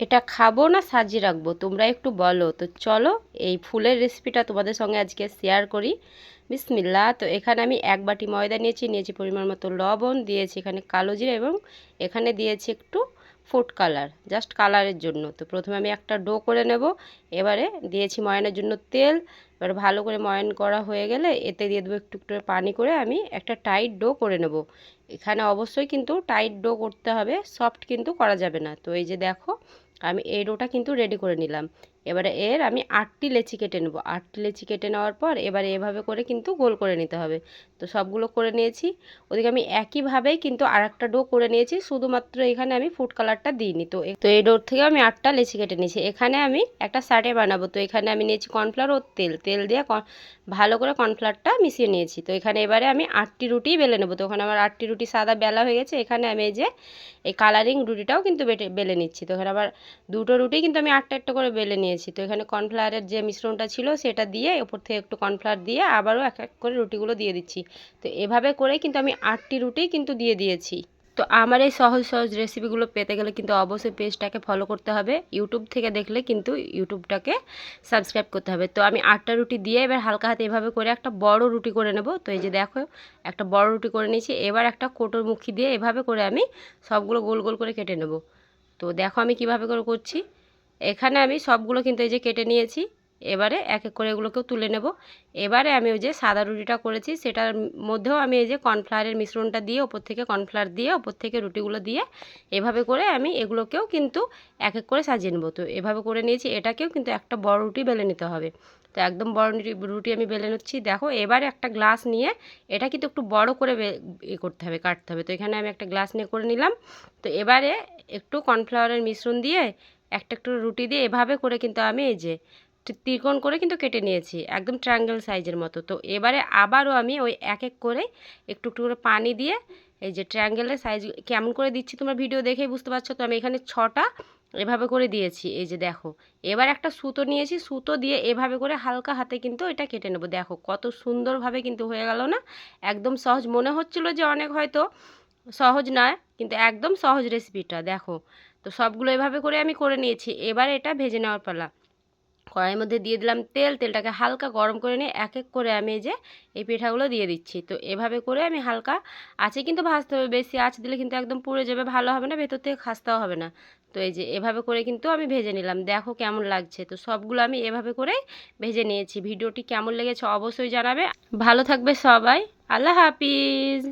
এটা খাবো না সাজিয়ে রাখবো, তোমরা একটু বলো। তো চলো এই ফুলের রেসিপিটা তোমাদের সঙ্গে আজকে শেয়ার করি। বিসমিল্লাহ। তো এখানে আমি 1 বাটি ময়দা নিয়েছি পরিমাণ মতো লবণ, দিয়েছি এখানে কালো জিরা, এবং এখানে দিয়েছি একটু ফুড কালার, জাস্ট কালারের জন্য। তো প্রথমে আমি একটা ডো করে নেব। এবারে দিয়েছি ময়ানের জন্য তেল। এবার ভালো করে ময়ান করা হয়ে গেলে এতে দিয়ে দেবো একটু একটু পানি করে আমি একটা টাইট ডো করে নেব। এখানে অবশ্যই কিন্তু টাইট ডো করতে হবে, সফট কিন্তু করা যাবে না। তো এই যে দেখো আমি এই ডোটা কিন্তু রেডি করে নিলাম। এবারে আমি 8টি লেচি কেটে নেব। 8টি লেচি কেটে নেওয়ার পর এবারে এভাবে করে কিন্তু গোল করে নিতে হবে। তো সবগুলো করে নিয়েছি। ওদিকে আমি একইভাবেই কিন্তু আরেকটা ডো করে নিয়েছি, শুধুমাত্র এখানে আমি ফুড কালারটা দিইনি। তো এই ডোর থেকে আমি 8টা লেচি কেটে নিয়েছি। এখানে আমি একটা স্যাটে বানাবো। তো এখানে আমি নিয়েছি কর্নফ্লাওয়ার ও তেল। তেল দিয়ে ভালো করে কর্নফ্লাওয়ারটা মিশিয়ে নিয়েছি। তো এখানে এবারে আমি 8টি রুটি বেলে নেবো। তো ওখানে আমার 8টি রুটি সাদা বেলা হয়ে গেছে। এখানে আমি এই যে এই কালারিং রুটিটাও কিন্তু বেলে নিচ্ছি। তো এখানে আবার দুটো রুটি কিন্তু আমি 8টা 8টা করে বেলে নিয়েছি। তো এখানে কর্নফ্লাওয়ারের যে মিশ্রণটা ছিল সেটা দিয়ে ওপর থেকে একটু কর্নফ্লাওয়ার দিয়ে আবারও এক এক করে রুটিগুলো দিয়ে দিচ্ছি। তো এভাবে করেই কিন্তু আমি 8টি রুটি কিন্তু দিয়ে দিয়েছি। তো আমার এই সহজ সহজ রেসিপিগুলো পেতে গেলে কিন্তু অবশ্যই পেজটাকে ফলো করতে হবে। ইউটিউব থেকে দেখলে কিন্তু ইউটিউবটাকে সাবস্ক্রাইব করতে হবে। তো আমি 8টা রুটি দিয়ে এবার হালকা হাতে এভাবে করে একটা বড় রুটি করে নেব। তো এই যে দেখো একটা বড় রুটি করে নিয়েছি। এবার একটা কোটোর মুখি দিয়ে এভাবে করে আমি সবগুলো গোল গোল করে কেটে নেব। তো দেখো আমি কিভাবে করে করছি। এখানে আমি সবগুলো কিন্তু এই যে কেটে নিয়েছি। এবারে এক এক করে এগুলোকেও তুলে নেব। এবারে আমি ওই যে সাদা রুটিটা করেছি সেটার মধ্যেও আমি এই যে কর্নফ্লাওয়ারের মিশ্রণটা দিয়ে ওপর থেকে কর্নফ্লাওয়ার দিয়ে ওপর থেকে রুটিগুলো দিয়ে এভাবে করে আমি এগুলোকেও কিন্তু এক এক করে সাজিয়ে নেব। তো এভাবে করে নিয়েছি। এটাকেও কিন্তু একটা বড় রুটি বেলে নিতে হবে। তো একদম বড় রুটি আমি বেলে নিচ্ছি। দেখো এবারে একটা গ্লাস নিয়ে এটা কিন্তু একটু বড় করে করতে হবে, কাটতে হবে। তো এখানে আমি একটা গ্লাস নিয়ে করে নিলাম। তো এবারে একটু কর্নফ্লাওয়ারের মিশ্রণ দিয়ে একটা একটু রুটি দিয়ে এভাবে করে কিন্তু আমি এই যে ত্রিকোণ করে কিন্তু কেটে নিয়েছি, একদম ট্রায়াঙ্গেল সাইজের মতো। তো এবারে আবারও আমি ওই এক এক করে একটু একটু করে পানি দিয়ে এই যে ট্রায়াঙ্গেলের সাইজ কেমন করে দিচ্ছি তোমরা ভিডিও দেখেই বুঝতে পারছো। তো আমি এখানে 6টা এভাবে করে দিয়েছি। এই যে দেখো এবার একটা সুতো নিয়েছি, সুতো দিয়ে এভাবে করে হালকা হাতে কিন্তু এটা কেটে নেবো। দেখো কত সুন্দরভাবে কিন্তু হয়ে গেল না? একদম সহজ মনে হচ্ছিল যে অনেক হয়তো সহজ নয়, কিন্তু একদম সহজ রেসিপিটা দেখো। তো সবগুলো এভাবে করে আমি করে নিয়েছি। এবার এটা ভেজে নেওয়ার পালা। কড়াইয়ের মধ্যে দিয়ে দিলাম তেল। তেলটাকে হালকা গরম করে নিয়ে এক এক করে আমি এই যে এই পিঠাগুলো দিয়ে দিচ্ছি। তো এভাবে করে আমি হালকা আঁচে কিন্তু ভাজতে হবে, বেশি আঁচ দিলে কিন্তু একদম পুড়ে যাবে, ভালো হবে না, ভেতর থেকে খাস্তাও হবে না। তো এই যে এভাবে করে কিন্তু আমি ভেজে নিলাম। দেখো কেমন লাগছে। তো সবগুলো আমি এভাবে করেই ভেজে নিয়েছি। ভিডিওটি কেমন লেগেছে অবশ্যই জানাবে। ভালো থাকবে সবাই। আল্লাহ হাফিজ।